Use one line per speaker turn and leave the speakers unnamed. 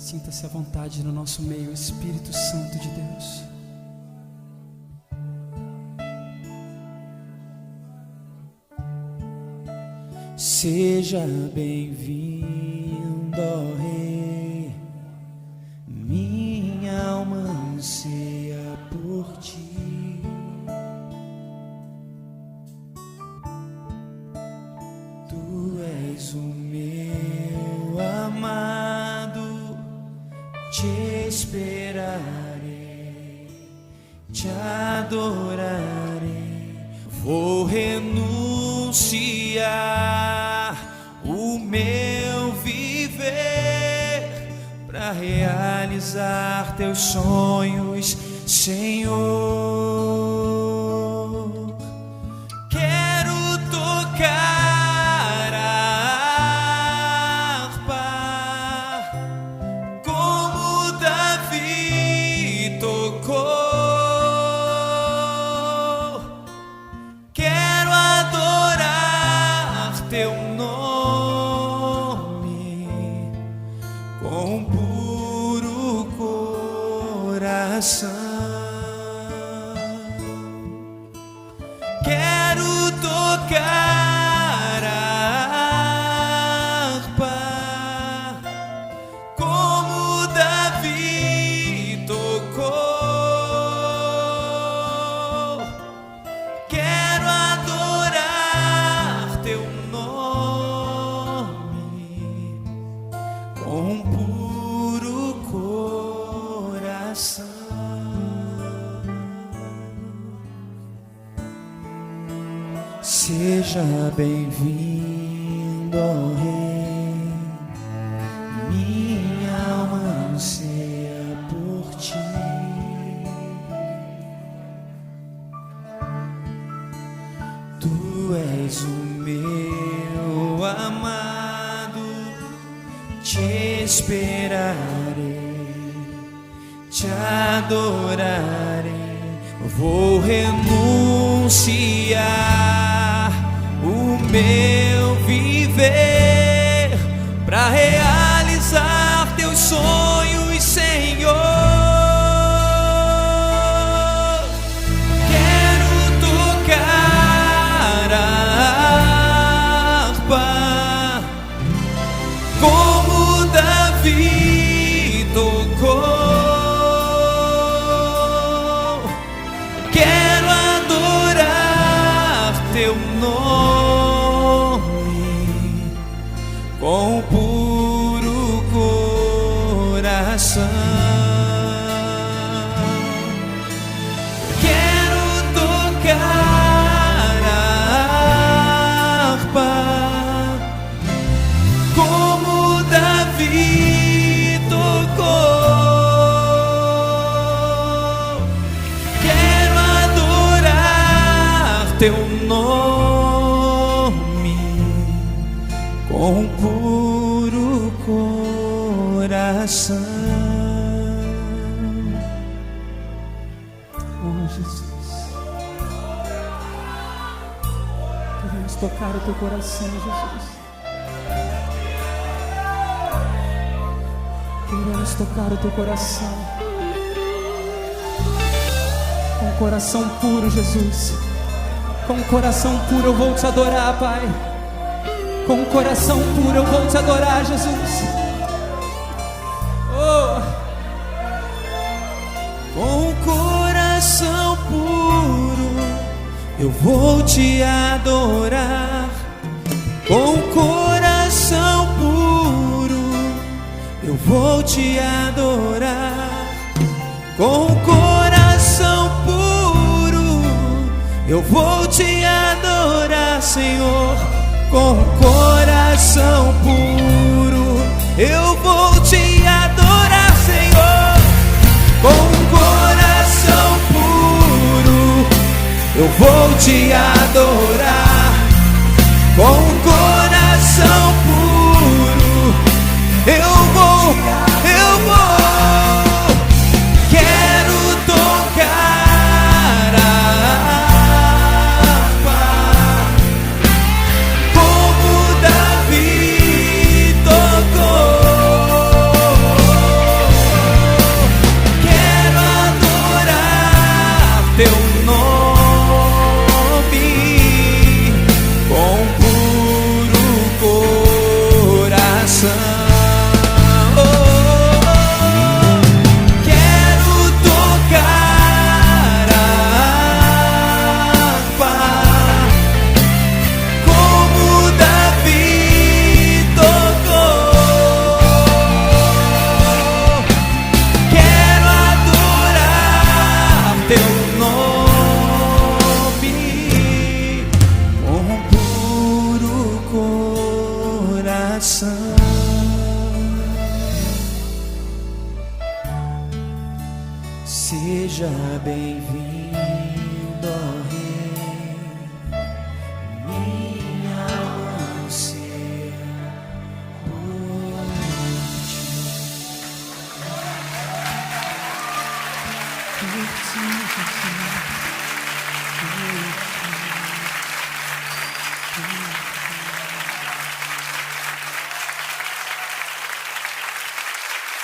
Sinta-se à vontade no nosso meio, Espírito Santo de Deus.
Seja bem-vindo, ó Rei, minha alma anseia por ti. Tu és o meu amado, te esperarei, te adorarei. Vou renunciar o meu viver para realizar teus sonhos, Senhor. Quero tocar a harpa como Davi tocou. Quero adorar teu nome com puro coração. Quero tocar a harpa como Davi tocou. Quero adorar teu nome com puro coração. Seja bem-vindo, ó Rei, minha alma anseia por ti. Tu és o meu amado, te esperarei, te adorarei. Vou renunciar o meu viver para realizar teus sonhos, Senhor. Quero tocar a harpa como Davi tocou. Quero adorar teu nome com puro coração. Quero tocar a harpa como Davi tocou. Quero adorar teu nome com puro coração.
Oh, Jesus, queremos tocar o teu coração, Jesus. Queremos tocar o teu coração com um coração puro, Jesus. Com um coração puro eu vou te adorar, Pai. Com um coração puro eu vou te adorar, Jesus. Oh,
Com o coração puro eu vou te adorar. Com o coração puro eu vou te adorar. Com o coração puro eu vou te adorar, Senhor. Com o coração puro eu vou te adorar, Senhor. Com o coração puro eu vou te adorar. Com o coração puro eu vou. Quero tocar a harpa como Davi tocou. Seja bem-vindo, ó Rei. Minha ânsia por ti.